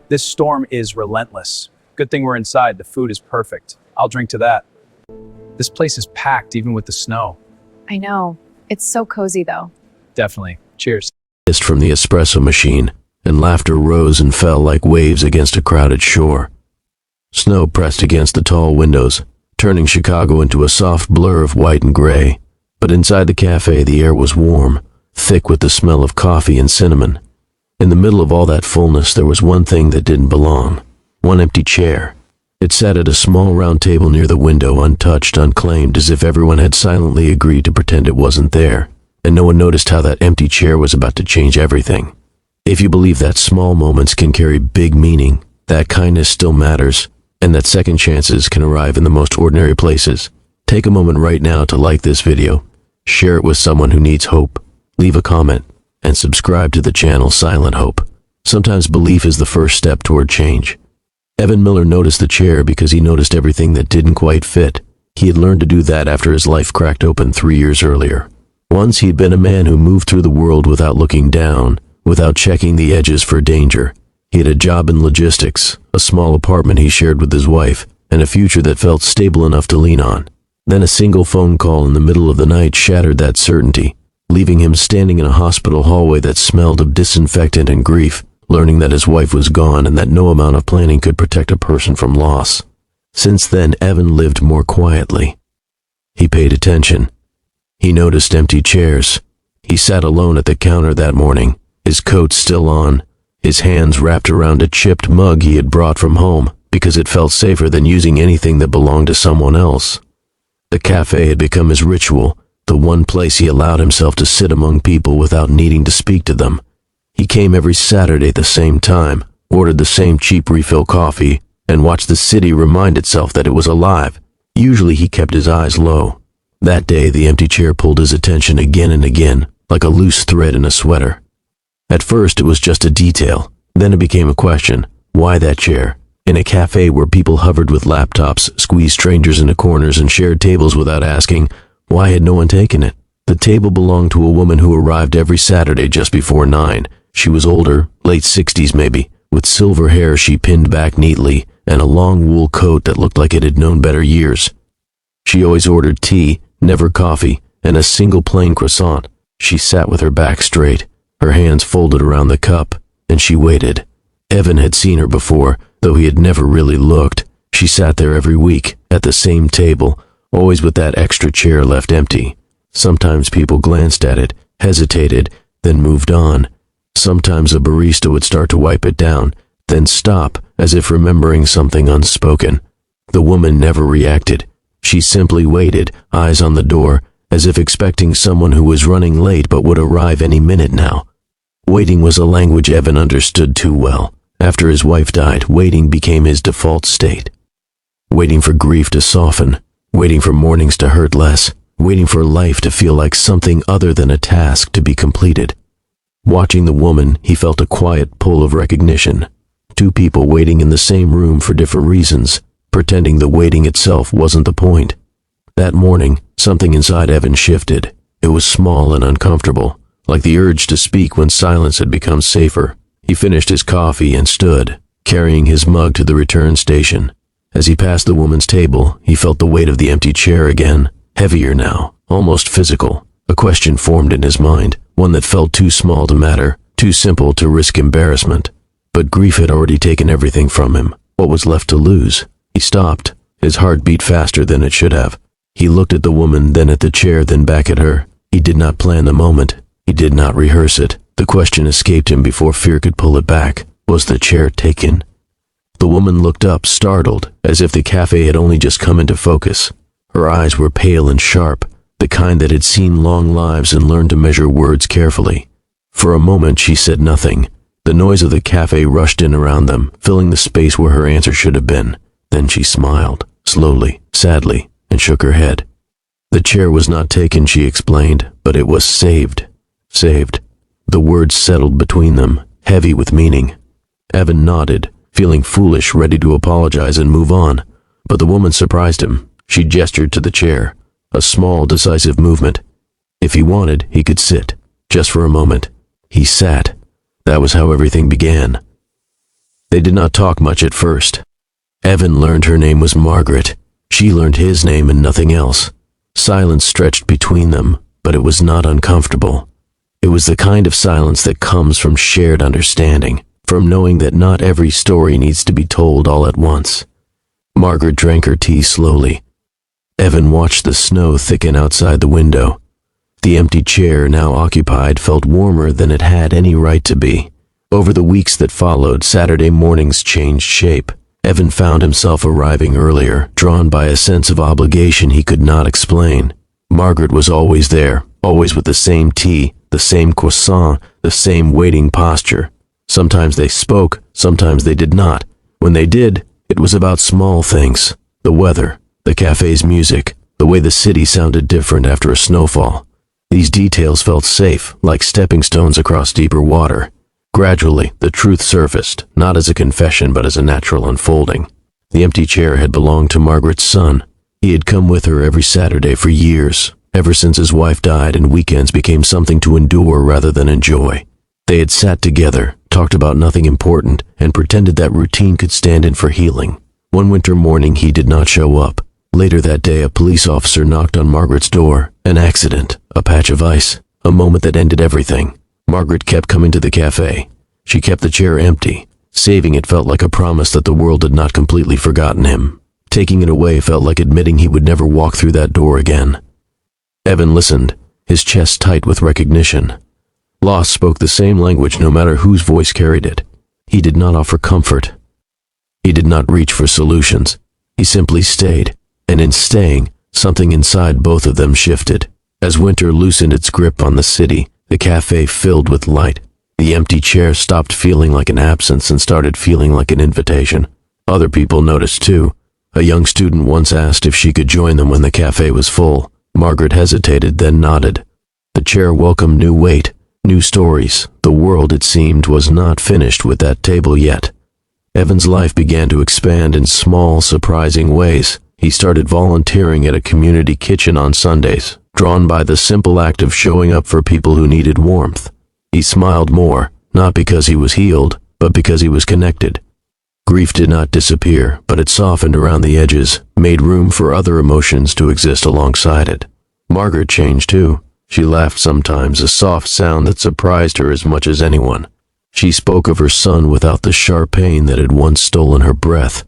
This storm is relentless. Good thing we're inside. The food is perfect. I'll drink to that. This place is packed even with the snow. I know. It's so cozy though. Definitely. Cheers. From the espresso machine, and laughter rose and fell like waves against a crowded shore. Snow pressed against the tall windows, turning Chicago into a soft blur of white and gray. But inside the cafe, the air was warm, thick with the smell of coffee and cinnamon. In the middle of all that fullness, there was one thing that didn't belong. One empty chair. It sat at a small round table near the window, untouched, unclaimed, as if everyone had silently agreed to pretend it wasn't there. And no one noticed how that empty chair was about to change everything. If you believe that small moments can carry big meaning, that kindness still matters, and that second chances can arrive in the most ordinary places, take a moment right now to like this video, share it with someone who needs hope, leave a comment, and subscribe to the channel Silent Hope. Sometimes belief is the first step toward change. Evan Miller noticed the chair because he noticed everything that didn't quite fit. He had learned to do that after his life cracked open 3 years earlier. Once he'd been a man who moved through the world without looking down, without checking the edges for danger. He had a job in logistics, a small apartment he shared with his wife, and a future that felt stable enough to lean on. Then a single phone call in the middle of the night shattered that certainty, leaving him standing in a hospital hallway that smelled of disinfectant and grief, learning that his wife was gone and that no amount of planning could protect a person from loss. Since then, Evan lived more quietly. He paid attention. He noticed empty chairs. He sat alone at the counter that morning, his coat still on, his hands wrapped around a chipped mug he had brought from home because it felt safer than using anything that belonged to someone else. The cafe had become his ritual, the one place he allowed himself to sit among people without needing to speak to them. He came every Saturday at the same time, ordered the same cheap refill coffee, and watched the city remind itself that it was alive. Usually he kept his eyes low. That day, the empty chair pulled his attention again and again, like a loose thread in a sweater. At first, it was just a detail. Then it became a question. Why that chair? In a cafe where people hovered with laptops, squeezed strangers into corners, and shared tables without asking, why had no one taken it? The table belonged to a woman who arrived every Saturday just before 9. She was older, late 60s maybe, with silver hair she pinned back neatly, and a long wool coat that looked like it had known better years. She always ordered tea, never coffee, and a single plain croissant. She sat with her back straight, her hands folded around the cup, and she waited. Evan had seen her before, though he had never really looked. She sat there every week, at the same table, always with that extra chair left empty. Sometimes people glanced at it, hesitated, then moved on. Sometimes a barista would start to wipe it down, then stop, as if remembering something unspoken. The woman never reacted. She simply waited, eyes on the door, as if expecting someone who was running late but would arrive any minute now. Waiting was a language Evan understood too well. After his wife died, waiting became his default state. Waiting for grief to soften, waiting for mornings to hurt less, waiting for life to feel like something other than a task to be completed. Watching the woman, he felt a quiet pull of recognition. Two people waiting in the same room for different reasons, pretending the waiting itself wasn't the point. That morning, something inside Evan shifted. It was small and uncomfortable, like the urge to speak when silence had become safer. He finished his coffee and stood, carrying his mug to the return station. As he passed the woman's table, he felt the weight of the empty chair again, heavier now, almost physical. A question formed in his mind, one that felt too small to matter, too simple to risk embarrassment. But grief had already taken everything from him. What was left to lose? He stopped. His heart beat faster than it should have. He looked at the woman, then at the chair, then back at her. He did not plan the moment. He did not rehearse it. The question escaped him before fear could pull it back. Was the chair taken? The woman looked up, startled, as if the cafe had only just come into focus. Her eyes were pale and sharp, the kind that had seen long lives and learned to measure words carefully. For a moment she said nothing. The noise of the cafe rushed in around them, filling the space where her answer should have been. Then she smiled, slowly, sadly, and shook her head. The chair was not taken, she explained, but it was saved. Saved. The words settled between them, heavy with meaning. Evan nodded, feeling foolish, ready to apologize and move on. But the woman surprised him. She gestured to the chair, a small, decisive movement. If he wanted, he could sit, just for a moment. He sat. That was how everything began. They did not talk much at first. Evan learned her name was Margaret. She learned his name and nothing else. Silence stretched between them, but it was not uncomfortable. It was the kind of silence that comes from shared understanding, from knowing that not every story needs to be told all at once. Margaret drank her tea slowly. Evan watched the snow thicken outside the window. The empty chair, now occupied, felt warmer than it had any right to be. Over the weeks that followed, Saturday mornings changed shape. Evan found himself arriving earlier, drawn by a sense of obligation he could not explain. Margaret was always there, always with the same tea, the same croissant, the same waiting posture. Sometimes they spoke, sometimes they did not. When they did, it was about small things. The weather, the cafe's music, the way the city sounded different after a snowfall. These details felt safe, like stepping stones across deeper water. Gradually, the truth surfaced, not as a confession but as a natural unfolding. The empty chair had belonged to Margaret's son. He had come with her every Saturday for years, ever since his wife died and weekends became something to endure rather than enjoy. They had sat together, talked about nothing important, and pretended that routine could stand in for healing. One winter morning he did not show up. Later that day a police officer knocked on Margaret's door. An accident, a patch of ice, a moment that ended everything. Margaret kept coming to the cafe. She kept the chair empty. Saving it felt like a promise that the world had not completely forgotten him. Taking it away felt like admitting he would never walk through that door again. Evan listened, his chest tight with recognition. Loss spoke the same language no matter whose voice carried it. He did not offer comfort. He did not reach for solutions. He simply stayed, and in staying, something inside both of them shifted. As winter loosened its grip on the city, the cafe filled with light. The empty chair stopped feeling like an absence and started feeling like an invitation. Other people noticed too. A young student once asked if she could join them when the cafe was full. Margaret hesitated, then nodded. The chair welcomed new weight, new stories. The world, it seemed, was not finished with that table yet. Evan's life began to expand in small, surprising ways. He started volunteering at a community kitchen on Sundays, drawn by the simple act of showing up for people who needed warmth. He smiled more, not because he was healed, but because he was connected. Grief did not disappear, but it softened around the edges, made room for other emotions to exist alongside it. Margaret changed too. She laughed sometimes, a soft sound that surprised her as much as anyone. She spoke of her son without the sharp pain that had once stolen her breath.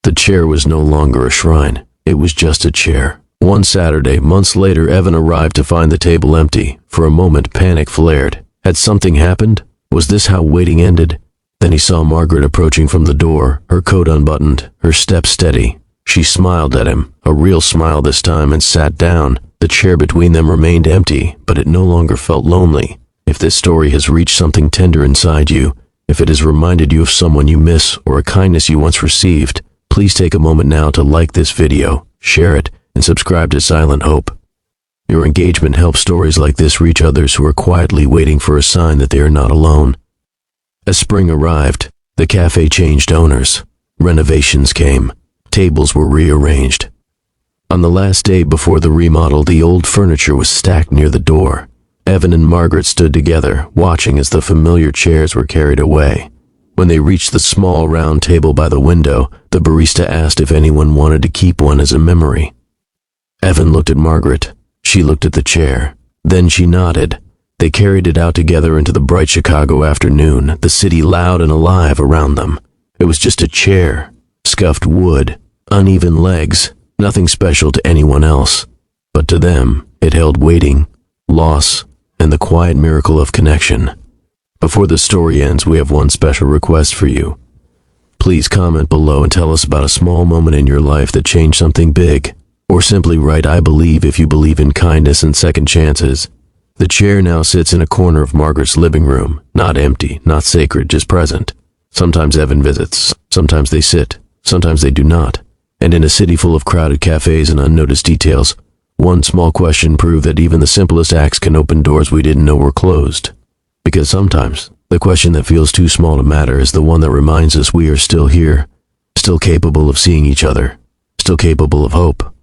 The chair was no longer a shrine. It was just a chair. One Saturday, months later, Evan arrived to find the table empty. For a moment, panic flared. Had something happened? Was this how waiting ended? Then he saw Margaret approaching from the door, her coat unbuttoned, her step steady. She smiled at him, a real smile this time, and sat down. The chair between them remained empty, but it no longer felt lonely. If this story has reached something tender inside you, if it has reminded you of someone you miss or a kindness you once received, please take a moment now to like this video, share it, and subscribe to Silent Hope. Your engagement helps stories like this reach others who are quietly waiting for a sign that they are not alone. As spring arrived, the cafe changed owners. Renovations came. Tables were rearranged. On the last day before the remodel, the old furniture was stacked near the door. Evan and Margaret stood together, watching as the familiar chairs were carried away. When they reached the small round table by the window, the barista asked if anyone wanted to keep one as a memory. Evan looked at Margaret. She looked at the chair. Then she nodded. They carried it out together into the bright Chicago afternoon, the city loud and alive around them. It was just a chair, scuffed wood, uneven legs, nothing special to anyone else. But to them, it held waiting, loss, and the quiet miracle of connection. Before the story ends, we have one special request for you. Please comment below and tell us about a small moment in your life that changed something big. Or simply write, "I believe," if you believe in kindness and second chances. The chair now sits in a corner of Margaret's living room, not empty, not sacred, just present. Sometimes Evan visits, sometimes they sit, sometimes they do not. And in a city full of crowded cafes and unnoticed details, one small question proved that even the simplest acts can open doors we didn't know were closed. Because sometimes, the question that feels too small to matter is the one that reminds us we are still here, still capable of seeing each other, still capable of hope.